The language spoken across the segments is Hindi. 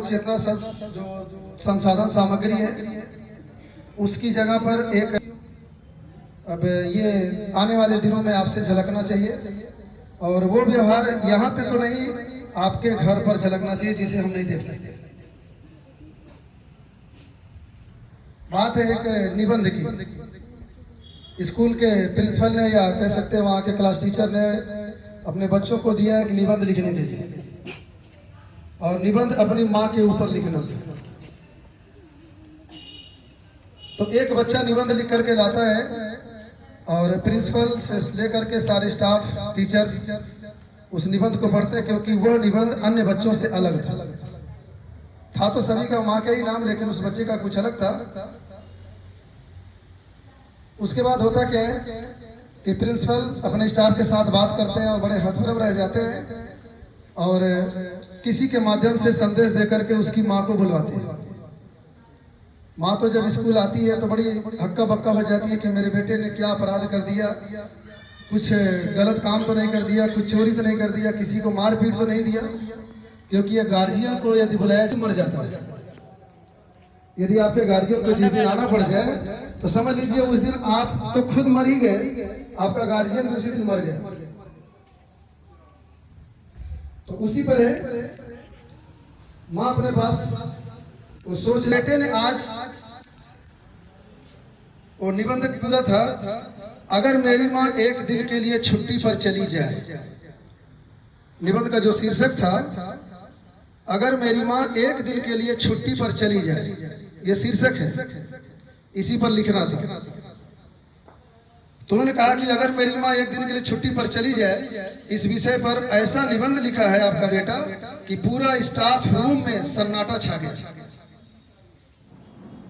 जितना सब जो संसाधन सामग्री है उसकी जगह पर एक अब ये आने वाले दिनों में आपसे झलकना चाहिए और वो व्यवहार यहाँ पे तो नहीं, आपके घर पर झलकना चाहिए जिसे हम नहीं देख सकते। बात है एक निबंध की। स्कूल के प्रिंसिपल ने या कह सकते हैं वहाँ के क्लास टीचर ने अपने बच्चों को दिया एक निबंध लिखने के लिए, और निबंध अपनी माँ के ऊपर लिखना था। तो एक बच्चा निबंध लिख करके लाता है और प्रिंसिपल से लेकर के सारे स्टाफ टीचर्स उस निबंध को पढ़ते हैं, क्योंकि वह निबंध अन्य बच्चों से अलग था तो सभी का माँ का ही नाम, लेकिन उस बच्चे का कुछ अलग था। उसके बाद होता क्या है कि प्रिंसिपल अपने स्टाफ के साथ बात करते हैं और बड़े हतप्रभ रह जाते हैं और किसी के माध्यम से संदेश देकर के उसकी माँ को बुलवाते हैं। माँ तो जब स्कूल आती है तो बड़ी हक्का बक्का हो जाती है कि मेरे बेटे ने क्या अपराध कर दिया, कुछ गलत काम तो नहीं कर दिया, कुछ चोरी तो नहीं कर दिया, किसी को मार पीट तो नहीं दिया, क्योंकि ये गार्जियन को यदि बुलाया तो मर जाता है। यदि आपके गार्जियन को जिस दिन आना पड़ जाए तो समझ लीजिए उस दिन आप तो खुद मर ही गए, आपका गार्जियन उसी दिन मर गया। तो उसी पर है माँ अपने पास वो सोच लेटे ने आज वो निबंध पूरा था, अगर मेरी माँ एक दिन के लिए छुट्टी पर चली जाए। निबंध का जो शीर्षक था, अगर मेरी माँ एक दिन के लिए छुट्टी पर चली जाए, ये शीर्षक है, इसी पर लिखना था। तो उन्होंने कहा कि अगर मेरी माँ एक दिन के लिए छुट्टी पर चली जाए, इस विषय पर ऐसा निबंध लिखा है आपका बेटा कि पूरा स्टाफ रूम में सन्नाटा छा गया।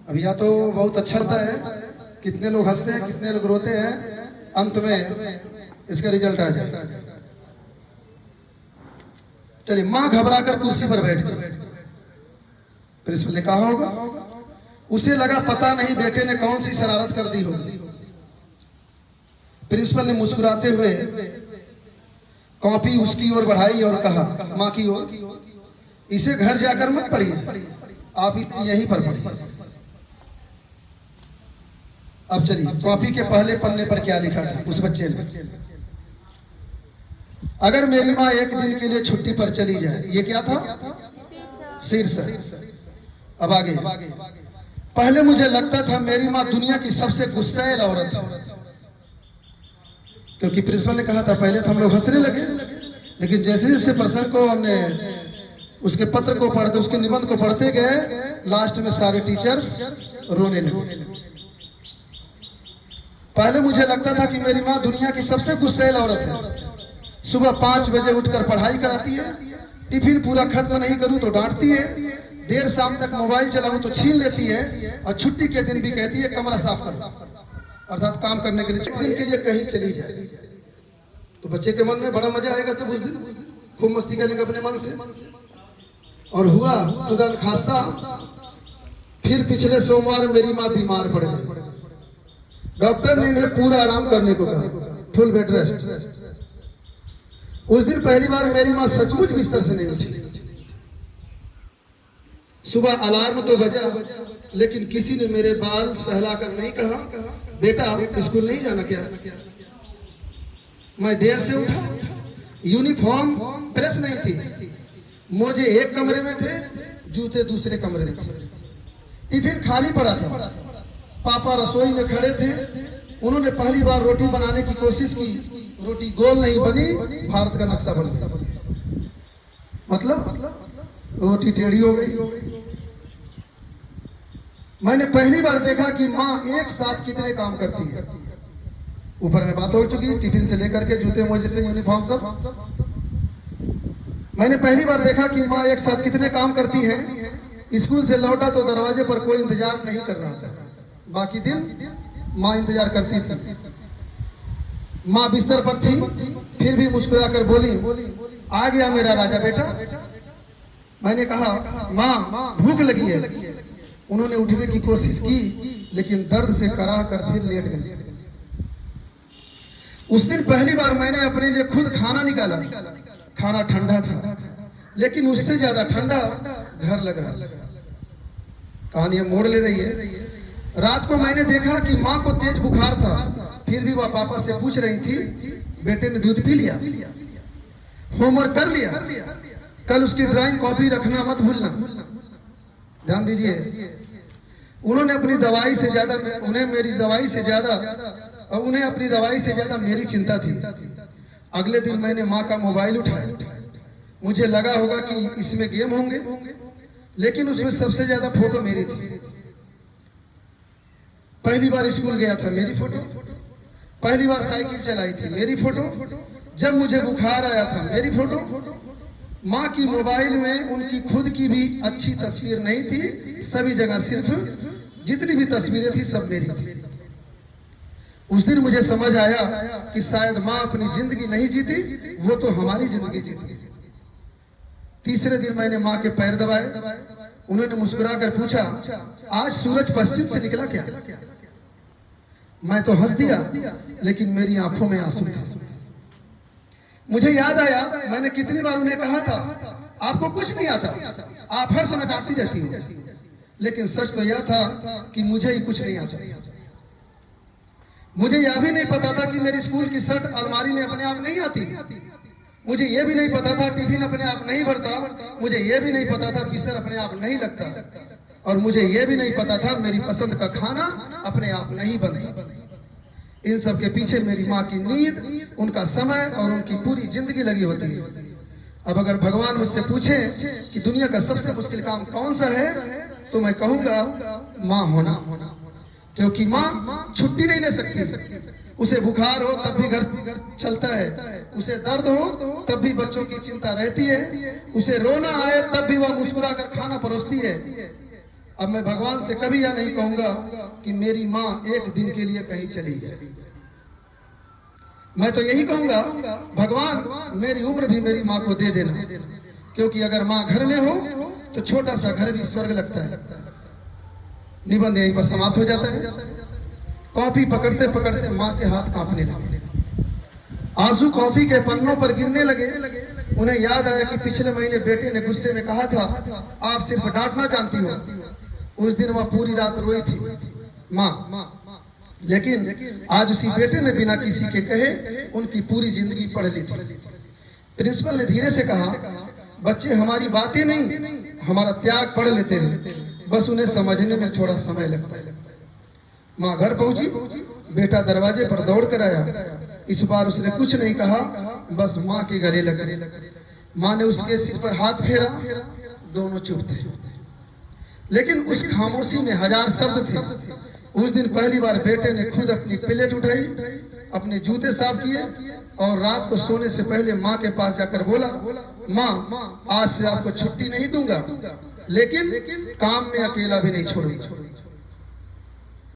अब या तो बहुत अच्छा लगता है, कितने लोग हंसते हैं, कितने लोग रोते हैं, अंत में इसका रिजल्ट आ जाए। चलिए, माँ घबरा कर कुर्सी पर बैठ गई। प्रिंसिपल ने कहा होगा, उसे लगा पता नहीं बेटे ने कौन सी शरारत कर दी होगी। प्रिंसिपल ने मुस्कुराते हुए कॉपी उसकी ओर बढ़ाई और कहा, माँ की ओर, इसे घर जाकर मत पढ़िए, आप इसे यहीं पर पढ़िए। अब चलिए, कॉपी के पहले पन्ने पर क्या लिखा था उस बच्चे ने, अगर मेरी माँ एक दिन के लिए छुट्टी पर चली जाए। ये क्या था? शीर्षक। अब आगे, पहले मुझे लगता था मेरी माँ दुनिया की सबसे गुस्सैल औरत है, क्योंकि प्रिंसिपल ने कहा था। पहले तो हम लोग हंसने लगे, लेकिन जैसे जैसे प्रसंग को हमने उसके पत्र को पढ़ते, उसके निबंध को पढ़ते गए, लास्ट में सारे टीचर्स रोने लगे। पहले मुझे लगता था कि मेरी माँ दुनिया की सबसे गुस्सैल औरत है। सुबह 5 बजे उठकर पढ़ाई कराती है, टिफिन पूरा खत्म नहीं करूं तो डांटती है, देर शाम तक मोबाइल चलाऊं तो छीन लेती है, और छुट्टी के दिन भी कहती है कमरा साफ कर, अर्थात काम करने के लिए दिन के लिए कहीं चली जाए। तो बच्चे के मन में बड़ा मजा आएगा, तो उस दिन खूब मस्ती करेंगे अपने मन से। और हुआ तुरंत खास्ता, फिर पिछले सोमवार मेरी माँ बीमार पड़ गई। डॉक्टर ने इन्हें पूरा आराम करने को कहा, फुल बेड रेस्ट। उस दिन पहली बार मेरी माँ सचमुच बिस्तर से नहीं उठी। सुबह अलार्म तो बजा, लेकिन किसी ने मेरे बाल सहलाकर नहीं कहा, बेटा स्कूल नहीं जाना क्या? मैं देर से उठा, यूनिफॉर्म प्रेस नहीं थी, मोजे एक कमरे में थे, जूते दूसरे कमरे में थे, टिफिन खाली पड़ा था, पापा रसोई में खड़े थे। उन्होंने पहली बार रोटी बनाने की कोशिश की, रोटी गोल नहीं बनी, भारत का नक्शा बन गया। मतलब रोटी टेढ़ी हो गई। मैंने पहली बार देखा कि माँ एक साथ कितने काम करती है। ऊपर में बात हो चुकी, टिफिन से लेकर के जूते मोजे से यूनिफॉर्म सब। मैंने पहली बार देखा कि माँ एक साथ कितने काम करती है। स्कूल से लौटा तो दरवाजे पर कोई इंतजार नहीं कर रहा था, बाकी दिन माँ इंतजार करती थी। माँ बिस्तर पर थी, फिर भी मुस्कुराकर बोली, आ गया मेरा राजा बेटा। मैंने कहा, माँ भूख लगी है। उन्होंने उठने की कोशिश की, लेकिन दर्द से कराह कर फिर लेट गए। उस दिन पहली बार मैंने अपने लिए खुद खाना निकाला। खाना ठंडा था, लेकिन उससे ज्यादा ठंडा घर लग रहा था। कहानी मोड़ ले रही है। रात को मैंने देखा कि माँ को तेज बुखार था, फिर भी वह पापा से पूछ रही थी, बेटे ने दूध पी लिया, होमवर्क कर लिया, कल उसकी ड्राइंग कॉपी रखना मत भूलना। ध्यान दीजिए, उन्होंने अपनी दवाई से ज्यादा उन्हें अपनी दवाई से ज्यादा मेरी चिंता थी। अगले दिन मैंने माँ का मोबाइल उठाया। मुझे लगा होगा कि इसमें गेम होंगे, लेकिन उसमें सबसे ज्यादा फोटो मेरी थी। पहली बार स्कूल गया था मेरी फोटो, पहली बार साइकिल चलाई थी मेरी फोटो, जब मुझे बुखार आया था मेरी फोटो। माँ की मोबाइल में उनकी खुद की भी अच्छी तस्वीर नहीं थी, सभी जगह सिर्फ जितनी भी तस्वीरें थी सब मेरी थी। उस दिन मुझे समझ आया कि शायद माँ अपनी जिंदगी नहीं जीती, वो तो हमारी जिंदगी जीती। तीसरे दिन मैंने माँ के पैर दबाए। उन्होंने मुस्कुरा कर पूछा, आज सूरज पश्चिम से निकला क्या? मैं तो हंस दिया, लेकिन मेरी आंखों में आंसू थे। मुझे याद आया मैंने कितनी बार उन्हें कहा था, आपको कुछ नहीं आता, आप हर समय डांटती रहती हो। लेकिन सच तो यह था कि मुझे ही कुछ नहीं आता। मुझे यह भी नहीं पता था कि मेरी स्कूल की शर्ट अलमारी में अपने आप नहीं आती। मुझे यह भी नहीं पता था टिफिन अपने आप नहीं भरता। मुझे यह भी नहीं पता था बिस्तर अपने आप नहीं लगता। और मुझे यह भी नहीं पता था मेरी पसंद का खाना अपने आप नहीं बनता। इन सब के पीछे मेरी माँ की नींद, उनका समय और उनकी पूरी जिंदगी लगी होती है। अब अगर भगवान मुझसे पूछे कि दुनिया का सबसे मुश्किल काम कौन सा है, तो मैं कहूंगा माँ होना। क्योंकि माँ छुट्टी नहीं ले सकती। उसे बुखार हो तब भी घर चलता है, उसे दर्द हो तब भी बच्चों की चिंता रहती है, उसे रोना आए तब भी वह मुस्कुरा कर खाना परोसती है। अब मैं भगवान से कभी यह नहीं कहूंगा कि मेरी माँ एक दिन के लिए कहीं चली गई। मैं तो यही कहूंगा, भगवान मेरी उम्र भी मेरी माँ को दे देना। क्योंकि अगर माँ घर में हो तो छोटा सा घर भी स्वर्ग लगता है। निबंध यहीं पर समाप्त हो जाता है। कॉफी पकड़ते पकड़ते माँ के हाथ कांपने लगे, आंसू कॉफी के पन्नों पर गिरने लगे। उन्हें याद आया कि पिछले महीने बेटे ने गुस्से में कहा था, आप सिर्फ डांटना जानती हो। उस दिन वह पूरी रात रोई थी माँ, लेकिन आज उसी बेटे ने बिना किसी के कहे उनकी पूरी जिंदगी पढ़ ली थी। प्रिंसिपल ने धीरे से कहा, बच्चे हमारी बातें नहीं हमारा त्याग पढ़ लेते हैं, बस उन्हें समझने में थोड़ा समय लगता है। माँ घर पहुंची, बेटा दरवाजे पर दौड़ कर आया। इस बार उसने कुछ नहीं कहा, बस माँ के गले लग गए। माँ ने उसके सिर पर हाथ फेरा, दोनों चुप थे। लेकिन उस खामोशी में हजार शब्द थे। उस दिन पहली बार बेटे ने खुद अपनी प्लेट उठाई, अपने जूते साफ किए और रात को सोने से पहले माँ के पास जाकर बोला, माँ आज से आपको छुट्टी नहीं दूंगा, लेकिन काम में अकेला भी नहीं छोड़ूंगा।